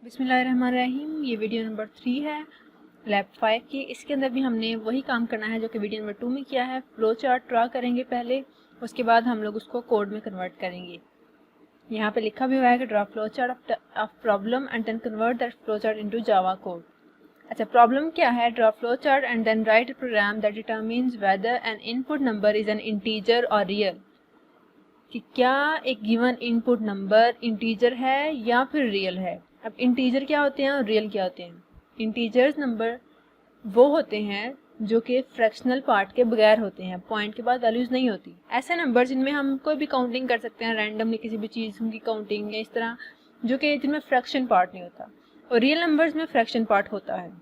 बिस्मिल्लाहिर्रहमानिर्रहीम। ये video number 3 है लैब 5 की। इसके अंदर भी हमने वही काम करना है जो कि वीडियो नंबर 2 में किया है। फ्लो चार्ट ड्रा करेंगे पहले, उसके बाद हम लोग उसको कोड में कन्वर्ट करेंगे। यहाँ पे लिखा भी हुआ है कि draw flow chart of problem and then convert that flow chart into Java code. अच्छा, प्रॉब्लम क्या है? Draw flow chart and then write a program that determines whether an input number is an integer और real, कि क्या एक given input number integer है या फिर रियल है। अब इंटीजर क्या होते हैं और रियल क्या होते हैं? इंटीजर्स नंबर वो होते हैं जो कि फ्रैक्शनल पार्ट के बगैर होते हैं, पॉइंट के बाद वैल्यूज नहीं होती। ऐसे नंबर जिनमें हम कोई भी काउंटिंग कर सकते हैं रैंडमली, किसी भी चीज़ की काउंटिंग या इस तरह, जो कि जिनमें फ्रैक्शन पार्ट नहीं होता। और रियल नंबर्स में फ्रैक्शन पार्ट होता है।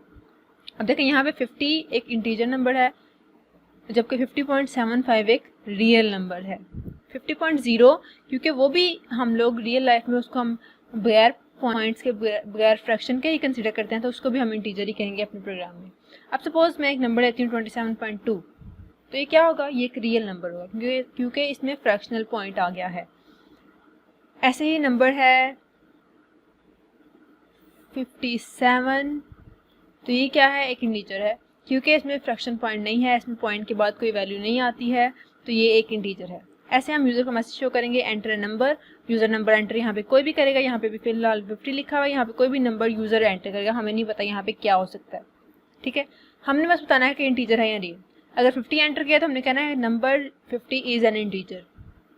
अब देखें, यहाँ पे 50 एक इंटीजर नंबर है, जबकि 50.75 एक रियल नंबर है। 50.0 क्योंकि वो भी हम लोग रियल लाइफ में उसको हम बगैर पॉइंट्स के बगैर फ्रैक्शन के ही कंसीडर करते हैं, तो उसको भी हम इंटीजर ही कहेंगे अपने प्रोग्राम में। अब सपोज मैं एक नंबर लेती हूँ 27.2, तो ये क्या होगा? ये एक रियल नंबर होगा क्योंकि इसमें फ्रैक्शनल पॉइंट आ गया है। ऐसे ही नंबर है 57, तो ये क्या है? एक इंटीजर है क्योंकि इसमें फ्रैक्शन पॉइंट नहीं है, इसमें पॉइंट के बाद कोई वैल्यू नहीं आती है, तो ये एक इंटीजर है। ऐसे हम यूज़र को मैसेज शो करेंगे, enter a number. User number enter यहाँ पे कोई भी करेगा, यहाँ पे भी फिलहाल 50 लिखा हुआ है, यहाँ पे कोई भी नंबर यूज़र एंटर करेगा, हमें नहीं पता यहाँ पे क्या हो सकता है। ठीक है, हमने बस बताना है कि इंटीजर है या रियल। अगर 50 एंटर किया तो हमने कहना है नंबर 50 इज़ एन इंटीजर।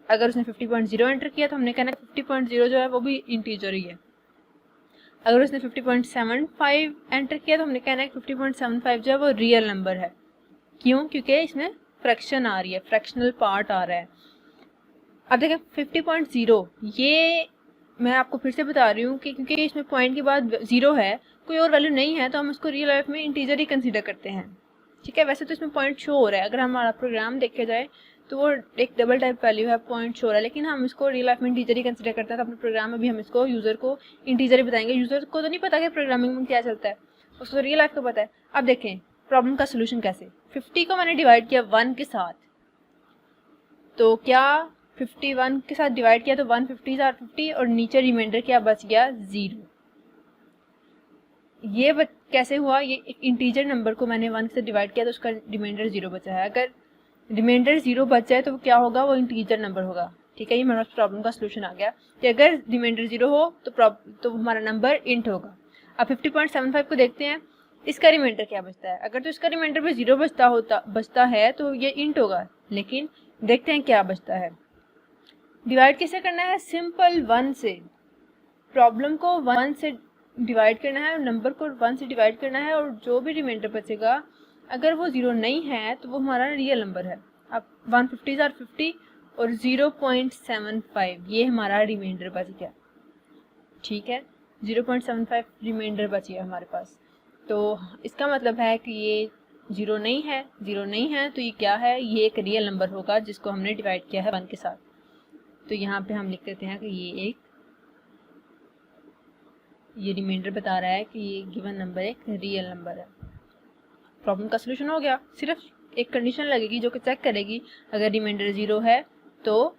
अगर उसने 50.0 एंटर किया तो हमने कहना है 50.0 जो है वो भी इंटीजर ही है। अगर उसने 50.75 एंटर किया तो हमने कहना है 50.75 जो है वो रियल नंबर है। क्यों? क्योंकि इसमें फ्रैक्शन आ रही है, फ्रैक्शनल पार्ट आ रहा है। अब देखें 50.0, ये मैं आपको फिर से बता रही हूँ कि क्योंकि इसमें पॉइंट के बाद 0 है, कोई और वैल्यू नहीं है, तो हम इसको रियल लाइफ में इंटीजर ही कंसीडर करते हैं। ठीक है, वैसे तो इसमें पॉइंट शो हो रहा है, अगर हमारा प्रोग्राम देखे जाए तो वो एक डबल टाइप वैल्यू है, पॉइंट शो हो रहा है, लेकिन हम इसको रियल लाइफ में इंटीजर ही कंसीडर करते हैं। तो अपने प्रोग्राम में भी हम इसको यूज़र को इंटीजर ही बताएंगे। यूज़र को तो नहीं पता कि प्रोग्रामिंग में क्या चलता है, उसको रियल लाइफ को पता है। अब देखें प्रॉब्लम का सोल्यूशन कैसे। 50 को मैंने डिवाइड किया 1 के साथ, तो क्या 51 के साथ डिवाइड किया तो 150 और 50, और नीचे रिमाइंडर क्या बच गया? 0। ये कैसे हुआ? ये एक इंटीजर नंबर को मैंने 1 से डिवाइड किया तो उसका रिमाइंडर 0 बचा है। अगर रिमाइंडर 0 बच जाए तो वो क्या होगा? वो इंटीजर नंबर होगा। ठीक है, ये मेरे प्रॉब्लम का सोल्यूशन आ गया कि अगर रिमाइंडर 0 हो तो हमारा नंबर इंट होगा। अब 50.75 को देखते हैं, इसका रिमाइंडर क्या बचता है। अगर तो इसका रिमाइंडर पे 0 बचता है तो ये इंट होगा, लेकिन देखते हैं क्या बचता है। डिवाइड कैसे करना है? सिंपल 1 से। प्रॉब्लम को 1 से डिवाइड करना है, नंबर को 1 से डिवाइड करना है, और जो भी रिमाइंडर बचेगा अगर वो 0 नहीं है तो वो हमारा रियल नंबर है। अब 150 और 50 और 0.75 ये हमारा रिमाइंडर बच गया। ठीक है, 0.75 रिमाइंडर बच गया हमारे पास। तो इसका मतलब है कि ये 0 नहीं है, 0 नहीं है तो ये क्या है? ये एक रियल नंबर होगा जिसको हमने डिवाइड किया है 1 के साथ। तो यहाँ पे हम लिख देते हैं कि ये रिमाइंडर बता रहा है कि ये गिवन नंबर एक रियल नंबर है। प्रॉब्लम का सोल्यूशन हो गया। सिर्फ एक कंडीशन लगेगी जो कि चेक करेगी, अगर रिमाइंडर 0 है तो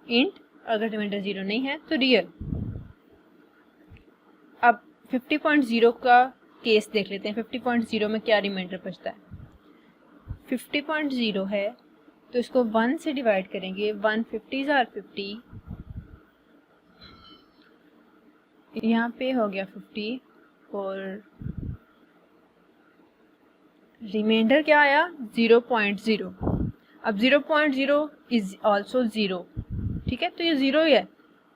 इंट, अगर रिमाइंडर 0 नहीं है तो रियल। अब 50.0 का केस देख लेते हैं। 50.0 में क्या रिमाइंडर बचता है? 50.0 है तो इसको 1 से डिवाइड करेंगे, 150 और 50, यहाँ पे हो गया 50, और रिमाइंडर क्या आया? 0.0। अब 0.0 इज ऑल्सो 0। ठीक है, तो ये 0 ही है,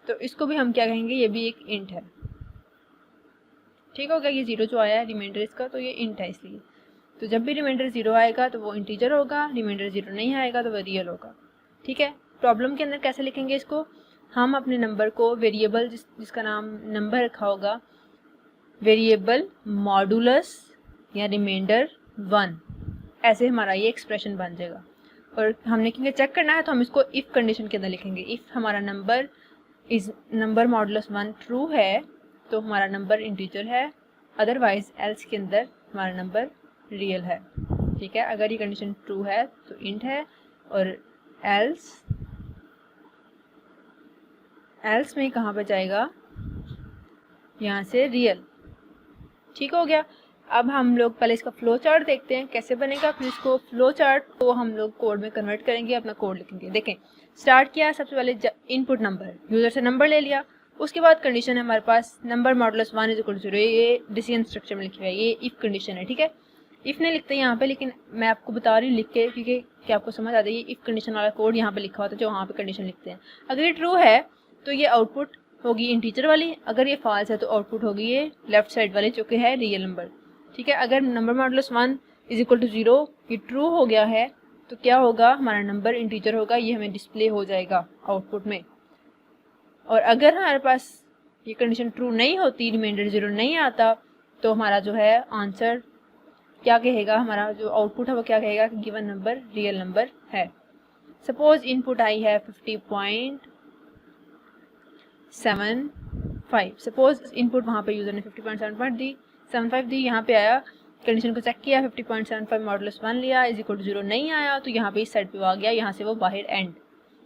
तो इसको भी हम क्या कहेंगे? ये भी एक इंट है। ठीक हो गया, ये 0 जो आया है रिमाइंडर इसका, तो ये इंट है इसलिए। तो जब भी रिमाइंडर 0 आएगा तो वो इंटीजर होगा, रिमाइंडर 0 नहीं आएगा तो वो रियल होगा। ठीक है, प्रॉब्लम के अंदर कैसे लिखेंगे इसको? हम अपने नंबर को वेरिएबल जिसका नाम नंबर रखा होगा, वेरिएबल मॉडुलस या रिमाइंडर 1, ऐसे हमारा ये एक्सप्रेशन बन जाएगा। और हमने क्योंकि चेक करना है तो हम इसको इफ़ कंडीशन के अंदर लिखेंगे। इफ़ हमारा नंबर मॉडुलस 1 ट्रू है तो हमारा नंबर इंटीजर है, अदरवाइज एल्स के अंदर हमारा नंबर रियल है। ठीक है, अगर ये कंडीशन ट्रू है तो इंट है, और एल्स में कहाँ पर जाएगा? यहाँ से रियल। ठीक हो गया। अब हम लोग पहले इसका फ्लो चार्ट देखते हैं कैसे बनेगा, फिर इसको फ्लो चार्ट को हम लोग कोड में कन्वर्ट करेंगे, अपना कोड लिखेंगे। देखें, स्टार्ट किया, सबसे पहले इनपुट नंबर, यूज़र से नंबर ले लिया। उसके बाद कंडीशन है हमारे पास नंबर मॉडुलस 1 = 0, ये डिसीजन स्ट्रक्चर में लिखा हुआ है, ये इफ़ कंडीशन है। ठीक है, इफ़ नहीं लिखते यहाँ पे, लेकिन मैं आपको बता रही हूँ लिख के, क्योंकि कि आपको समझ आ जाए। इफ़ कंडीशन वाला कोड यहाँ पे लिखा होता है, जो वहाँ पे कंडीशन लिखते हैं। अगर ये ट्रू है तो ये आउटपुट होगी इंटीजर वाली, अगर ये फॉल्स है तो आउटपुट होगी ये लेफ्ट साइड वाली, जो कि है रियल नंबर। ठीक है, अगर नंबर मॉडुलस 1 = 0 ये ट्रू हो गया है तो क्या होगा, हमारा नंबर इंटीजर होगा, ये हमें डिस्प्ले हो जाएगा आउटपुट में। और अगर हमारे पास ये कंडीशन ट्रू नहीं होती, रिमाइंडर 0 नहीं आता, तो हमारा जो है आंसर क्या कहेगा, हमारा जो आउटपुट है वो क्या कहेगा कि गिवन नंबर रियल नंबर है। सपोज इनपुट आई है 50.75, सपोज इनपुट वहाँ पे यूज़र ने 50.75 दी, यहाँ पे आया, कंडीशन को चेक किया, 50.75 मॉडुलस 1 लिया, = 0 नहीं आया, तो यहाँ पे इस साइड पे वो आ गया, यहाँ से वो बाहर एंड,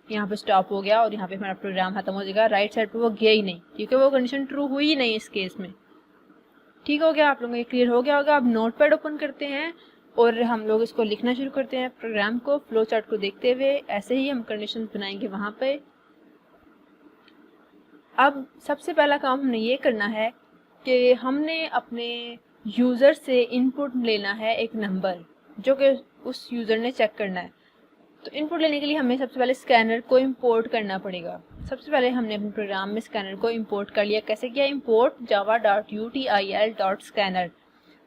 यहाँ पे स्टॉप हो गया और यहाँ पे हमारा प्रोग्राम खत्म हो जाएगा। राइट साइड पे वो गया ही नहीं, क्योंकि वो कंडीशन ट्रू हुई ही नहीं इस केस में। ठीक हो गया, आप लोगों को ये क्लियर हो गया होगा। अब नोटपैड ओपन करते हैं और हम लोग इसको लिखना शुरू करते हैं, प्रोग्राम को फ्लो चार्ट को देखते हुए। ऐसे ही हम कंडीशन बनाएंगे वहाँ पे। अब सबसे पहला काम हमने ये करना है कि हमने अपने यूज़र से इनपुट लेना है एक नंबर, जो कि उस यूज़र ने चेक करना है। तो इनपुट लेने के लिए हमें सबसे पहले स्कैनर को इंपोर्ट करना पड़ेगा। सबसे पहले हमने अपने प्रोग्राम में स्कैनर को इंपोर्ट कर लिया। कैसे किया, इंपोर्ट java.util.scanner।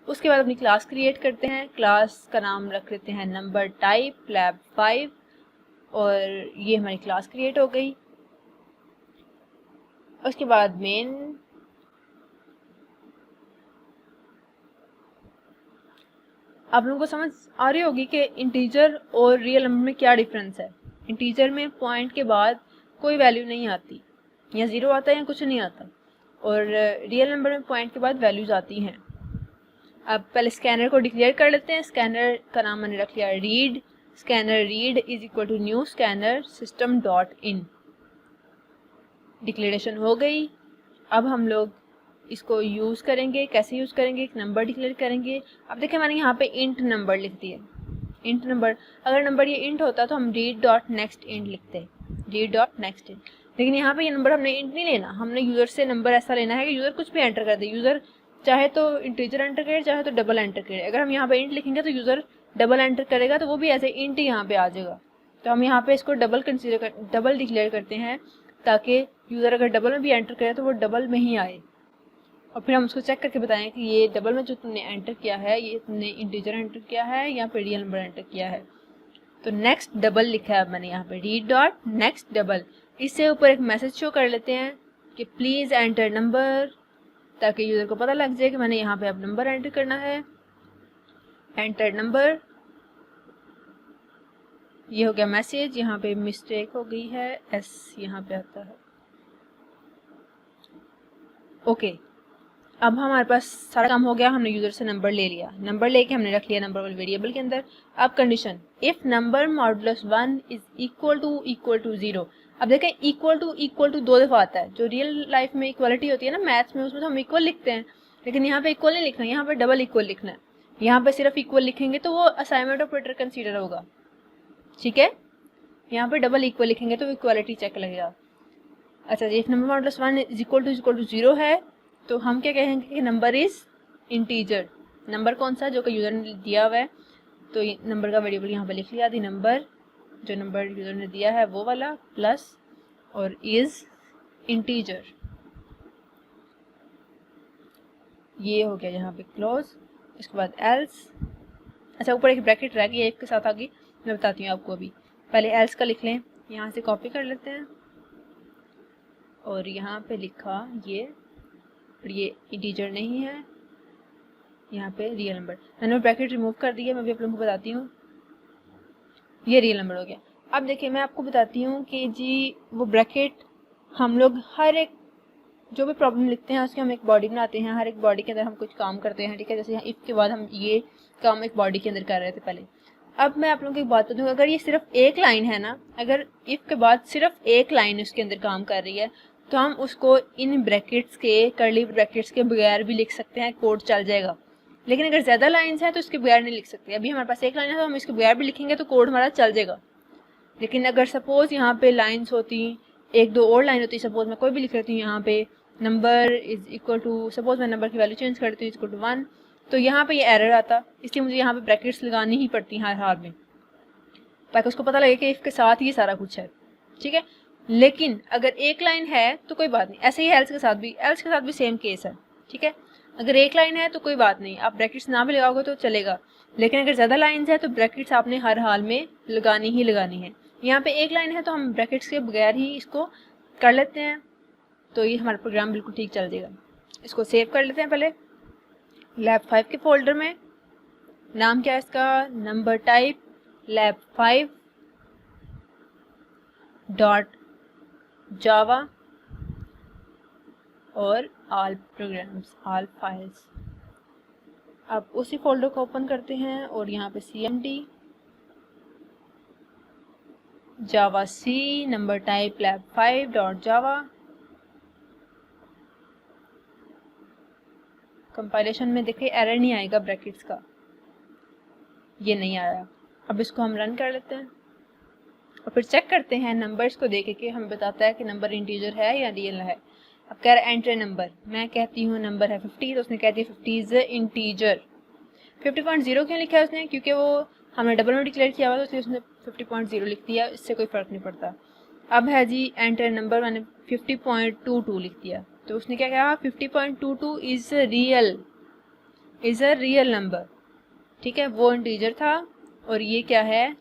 उसके बाद अपनी क्लास क्रिएट करते हैं। क्लास का नाम रख लेते हैं नंबर टाइप lab5 और ये हमारी क्लास क्रिएट हो गई। उसके बाद मेन, आप लोगों को समझ आ रही होगी कि इंटीजर और रियल नंबर में क्या डिफरेंस है। इंटीजर में पॉइंट के बाद कोई वैल्यू नहीं आती, या 0 आता है या कुछ नहीं आता, और रियल नंबर में पॉइंट के बाद वैल्यूज आती हैं। अब पहले स्कैनर को डिक्लेयर कर लेते हैं। स्कैनर का नाम मैंने रख लिया read. Scanner read = new scanner system.in। Declaration हो गई। अब हम लोग इसको यूज़ करेंगे। कैसे यूज़ करेंगे, एक नंबर डिक्लेयर करेंगे। अब देखिए मैंने यहाँ पे इंट नंबर लिख दिया, इंट नंबर। अगर नंबर ये इंट होता तो हम read.nextInt लिखते, read.nextInt। लेकिन यहाँ पे ये नंबर हमने इंट नहीं लेना, हमने यूज़र से नंबर ऐसा लेना है कि यूज़र कुछ भी एंटर कर दे। यूज़र चाहे तो इंटीजर एंटर करे, चाहे तो डबल एंटर करे। अगर हम यहाँ पे इंट लिखेंगे तो यूज़र डबल एंटर करेगा, तो वो भी ऐसे इंट ही यहाँ पे आ जाएगा। तो हम यहाँ पे इसको डबल डिक्लेयर करते हैं, ताकि यूज़र अगर डबल में भी एंटर करे तो वो डबल में ही आए। और फिर हम उसको चेक करके बताएं कि ये डबल में जो तुमने एंटर किया है, ये तुमने इंटीजर एंटर किया है या फिर रियल नंबर एंटर किया है। तो नेक्स्ट डबल लिखा है मैंने यहाँ पे, read.next डबल। इससे ऊपर एक मैसेज शो कर लेते हैं कि प्लीज़ एंटर नंबर, ताकि यूज़र को पता लग जाए कि मैंने यहाँ पे अब नंबर एंटर करना है। एंटर नंबर, ये हो गया मैसेज। यहाँ पे मिस्टेक हो गई है, एस यहाँ पे आता है। ओके, अब हमारे पास सारा काम हो गया। हमने यूज़र से नंबर ले लिया, नंबर लेके हमने रख लिया नंबर वाले वेरिएबल के अंदर। अब कंडीशन, इफ़ नंबर मॉडुलस 1 = 0। अब देखें इक्वल टू 2 दफ़ा आता है। जो रियल लाइफ में इक्वलिटी होती है ना मैथ्स में, उसमें तो हम इक्वल लिखते हैं, लेकिन यहाँ पे इक्वल नहीं लिखना, यहाँ पे डबल इक्वल लिखना है। यहाँ पे सिर्फ इक्वल लिखेंगे तो वो असाइनमेंट ऑपरेटर कंसीडर होगा। ठीक है, यहाँ पे डबल इक्वल लिखेंगे तो इक्वालिटी चेक लगेगा। अच्छा जी, इफ नंबर मॉडुलस 1 = 0 है तो हम क्या कहेंगे कि नंबर इज़ इंटीजर। नंबर कौन सा, जो कि यूज़र ने दिया हुआ है, तो नंबर का वेरिएबल यहाँ पे लिख लिया। दी नंबर, जो नंबर यूज़र ने दिया है वो वाला, प्लस और इज़ इंटीजर। ये हो गया यहाँ पे क्लोज। इसके बाद एल्स। अच्छा, ऊपर एक ब्रैकेट रह गई है इसके साथ, आगे मैं बताती हूँ आपको। अभी पहले एल्स का लिख लें, यहाँ से कॉपी कर लेते हैं और यहाँ पे लिखा ये, और ये इंटीजर नहीं है, यहाँ पे रियल नंबर। मैंने ब्रैकेट रिमूव कर दिया, मैं भी आप लोगों को बताती हूँ। ये रियल नंबर हो गया। अब देखिए मैं आपको बताती हूँ कि जी वो ब्रैकेट हम लोग हर एक जो भी प्रॉब्लम लिखते हैं उसकी हम एक बॉडी बनाते हैं, हर एक बॉडी के अंदर हम कुछ काम करते हैं। ठीक है, जैसे इफ़ के बाद हम ये काम एक बॉडी के अंदर कर रहे थे पहले। अब मैं आप लोगों को एक बात बताऊँ, अगर ये सिर्फ एक लाइन है ना, अगर इफ़ के बाद सिर्फ एक लाइन उसके अंदर काम कर रही है, तो हम उसको इन ब्रैकेट्स के, कर्ली ब्रैकेट्स के बगैर भी लिख सकते हैं, कोड चल जाएगा। लेकिन अगर ज़्यादा लाइन्स हैं तो इसके बगैर नहीं लिख सकते। अभी हमारे पास एक लाइन है तो हम इसके बगैर भी लिखेंगे तो कोड हमारा चल जाएगा। लेकिन अगर सपोज़ यहाँ पे लाइन्स होती, एक दो और लाइन होती, सपोज़ मैं कोई भी लिख लेती हूँ यहाँ पे number is equal to, suppose मैं नंबर की वैल्यू चेंज करती हूँ इक्वल टू 1, तो यहाँ पे ये एरर आता, इसलिए मुझे यहाँ पे ब्रैकेट्स लगानी ही पड़ती हर हाल में, ताकि उसको पता लगे कि इफ़ के साथ ये सारा कुछ है, ठीक है। लेकिन अगर एक लाइन है तो कोई बात नहीं, ऐसे ही एल्स के साथ भी सेम केस है, ठीक है। अगर एक लाइन है तो कोई बात नहीं, आप ब्रैकेट्स ना भी लगाओगे तो चलेगा। लेकिन अगर ज़्यादा लाइन्स है तो ब्रैकेट्स आपने हर हाल में लगानी ही लगानी है। यहाँ पे एक लाइन है तो हम ब्रैकेट्स के बगैर ही इसको कर लेते हैं, तो ये हमारा प्रोग्राम बिल्कुल ठीक चल जाएगा। इसको सेव कर लेते हैं पहले लैब 5 के फोल्डर में। नाम क्या है इसका, नंबर टाइप लैब 5 डॉट जावा और ऑल प्रोग्राम्स, ऑल फाइल्स। अब उसी फोल्डर को ओपन करते हैं और यहाँ पे cmd Java C number type lab 5 dot Java. Compilation में देखिए एरर नहीं आएगा ब्रैकेट्स का, ये नहीं आया। अब इसको हम रन कर लेते हैं और फिर चेक करते हैं नंबर्स को देख के हमें बताता है कि नंबर इंटीजर है या रियल है। अब कह रहा है एंटर नंबर, मैं कहती हूँ नंबर है 50, तो उसने कहती है 50 इज इंटीजर। 50.0 क्यों लिखा है उसने, क्योंकि वो हमने डबल में डिक्लेयर किया हुआ तो इसलिए उसने 50.0 लिख दिया, इससे कोई फ़र्क नहीं पड़ता। अब है जी एंटर नंबर, मैंने 50.22 लिख दिया, तो उसने क्या कहा 50.22 इज़ अ रियल नंबर, ठीक है। वो इंटीजर था और ये क्या है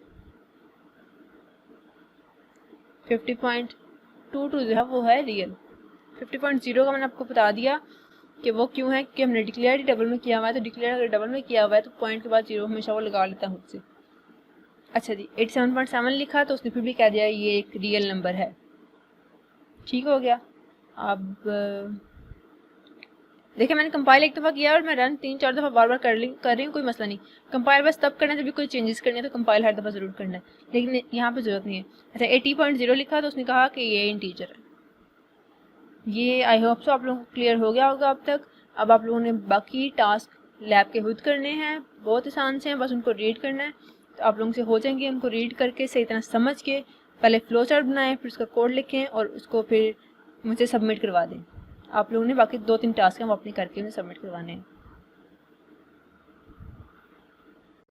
50.22 जो है वो है रियल। 50.0 का मैंने आपको बता दिया कि वो क्यों है, कि हमने डिक्लेयर ही डबल में किया हुआ है, तो डिक्लेयर अगर डबल में किया हुआ है तो पॉइंट के बाद 0 हमेशा वो लगा लेता है खुद से। अच्छा जी 87.7 लिखा तो उसने फिर भी कह दिया ये एक रियल नंबर है, ठीक हो गया। अब देखिए मैंने कंपाइल एक दफ़ा किया और मैं रन 3-4 दफ़ा बार बार कर रही हूँ, कोई मसला नहीं। कंपाइल बस तब करना है जब भी कोई चेंजेस करने हैं, तो कंपाइल हर दफ़ा ज़रूर करना है, लेकिन यहाँ पे ज़रूरत नहीं है। अच्छा 80.0 लिखा तो उसने कहा कि ये इंटीजर है। ये आई होप सो आप लोगों को क्लियर हो गया होगा अब तक। अब आप लोगों ने बाकी टास्क लैब के खुद करने हैं, बहुत आसान से हैं, बस उनको रीड करना है तो आप लोगों से हो जाएंगे। उनको रीड करके सही तरह समझ के पहले फ्लो चार्ट बनाएं, फिर उसका कोड लिखें और उसको फिर मुझे सबमिट करवा दें। आप लोगों ने बाकी 2-3 टास्क हैं वो अपने करके उन्हें सबमिट करवाने हैं।